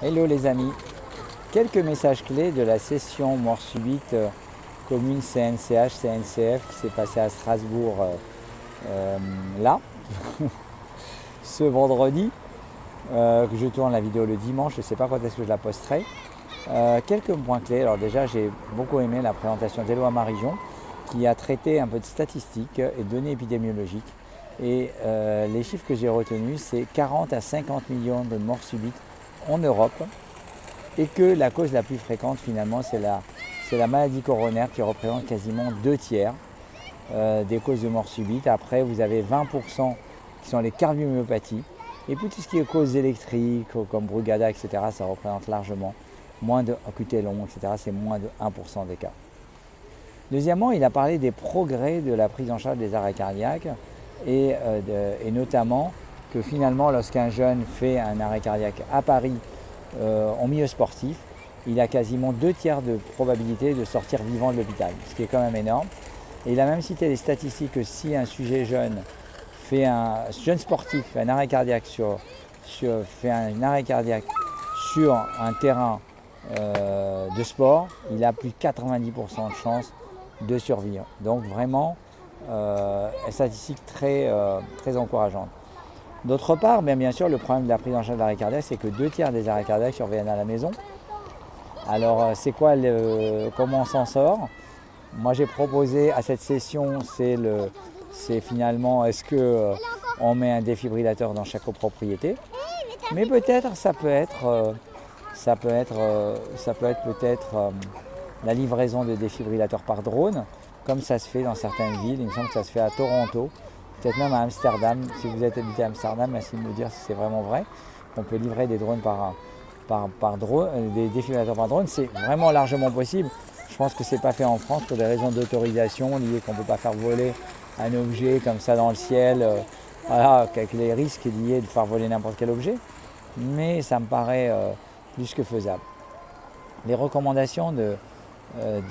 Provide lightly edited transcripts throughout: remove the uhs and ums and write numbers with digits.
Hello les amis, quelques messages clés de la session mort subite commune CNCH-CNCF qui s'est passée à Strasbourg là, ce vendredi, que je tourne la vidéo le dimanche, je ne sais pas quand est-ce que je la posterai. Quelques points clés. Alors déjà, j'ai beaucoup aimé la présentation d'Éloi Marijon qui a traité un peu de statistiques et de données épidémiologiques. Et les chiffres que j'ai retenus, c'est 40 à 50 millions de morts subites en Europe et que la cause la plus fréquente finalement, c'est la maladie coronaire qui représente quasiment 2/3 des causes de morts subites. Après, vous avez 20% qui sont les cardiomyopathies. Et puis tout ce qui est causes électriques, comme Brugada, etc., ça représente largement moins de QT long, etc., c'est moins de 1% des cas. Deuxièmement, il a parlé des progrès de la prise en charge des arrêts cardiaques et notamment que finalement, lorsqu'un jeune fait un arrêt cardiaque à Paris en milieu sportif, il a quasiment 2/3 de probabilité de sortir vivant de l'hôpital, ce qui est quand même énorme. Et il a même cité les statistiques que si un sujet jeune fait un arrêt cardiaque sur un terrain de sport, il a plus de 90% de chances de survivre. Donc vraiment, statistique très encourageante. D'autre part, bien sûr, le problème de la prise en charge de l'arrêt cardiaque, c'est que 2/3 des arrêts cardiaques surviennent à la maison. Alors, c'est quoi comment on s'en sort? Moi, j'ai proposé à cette session, c'est finalement, est-ce que on met un défibrillateur dans chaque copropriété? Mais peut-être, ça peut être peut-être la livraison de défibrillateurs par drone, comme ça se fait dans certaines villes. Il me semble que ça se fait à Toronto, peut-être même à Amsterdam. Si vous êtes habité à Amsterdam, merci de me dire si c'est vraiment vrai. On peut livrer des drones par drone, des défibrillateurs par drone. C'est vraiment largement possible. Je pense que ce n'est pas fait en France pour des raisons d'autorisation liées qu'on ne peut pas faire voler un objet comme ça dans le ciel, avec les risques liés de faire voler n'importe quel objet. Mais ça me paraît plus que faisable. Les recommandations de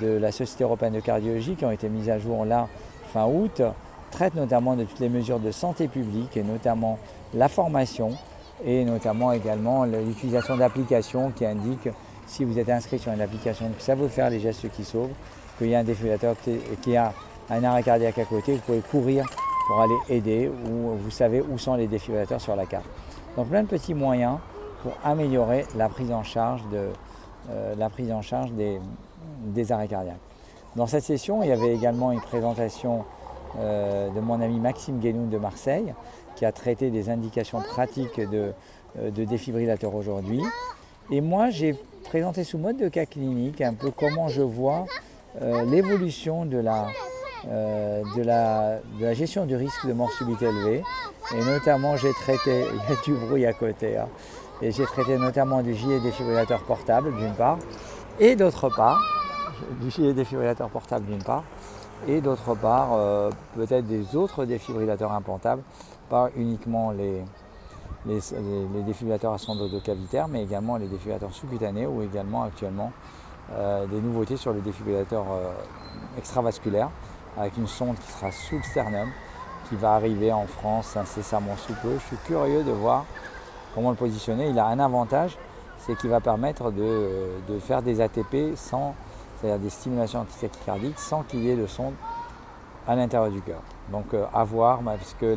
la Société européenne de cardiologie qui ont été mises à jour là fin août traitent notamment de toutes les mesures de santé publique et notamment la formation et notamment également l'utilisation d'applications qui indiquent si vous êtes inscrit sur une application que ça veut faire les gestes qui sauvent, qu'il y a un défibrillateur, qu'il y a un arrêt cardiaque à côté, vous pouvez courir pour aller aider ou vous savez où sont les défibrillateurs sur la carte. Donc plein de petits moyens pour améliorer la prise en charge des arrêts cardiaques. Dans cette session, il y avait également une présentation de mon ami Maxime Guénoun de Marseille qui a traité des indications pratiques de défibrillateurs aujourd'hui. Et moi, j'ai présenté sous mode de cas clinique un peu comment je vois l'évolution de la gestion du risque de mort subite élevée. Et notamment, j'ai traité, il y a du bruit à côté, et j'ai traité notamment du gilet défibrillateur portable d'une part, et d'autre part, peut-être des autres défibrillateurs implantables, pas uniquement les défibrillateurs à sonde endocavitaire, mais également les défibrillateurs sous-cutanés ou également actuellement des nouveautés sur les défibrillateurs extravasculaires avec une sonde qui sera sous le sternum qui va arriver en France incessamment sous peu. Je suis curieux de voir comment le positionner. Il a un avantage, c'est qu'il va permettre de faire des ATP c'est-à-dire des stimulations antitachycardiques sans qu'il y ait de sonde à l'intérieur du cœur. Donc à voir, parce que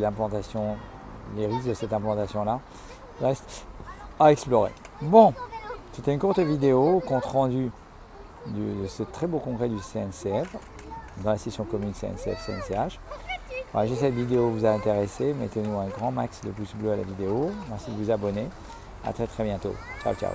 les risques de cette implantation-là restent à explorer. Bon, c'était une courte vidéo, compte rendu de ce très beau congrès du CNCF, dans la session commune CNCF-CNCH. Voilà, si cette vidéo vous a intéressé, mettez-nous un grand max de pouces bleus à la vidéo. Merci de vous abonner. À très bientôt. Ciao, ciao.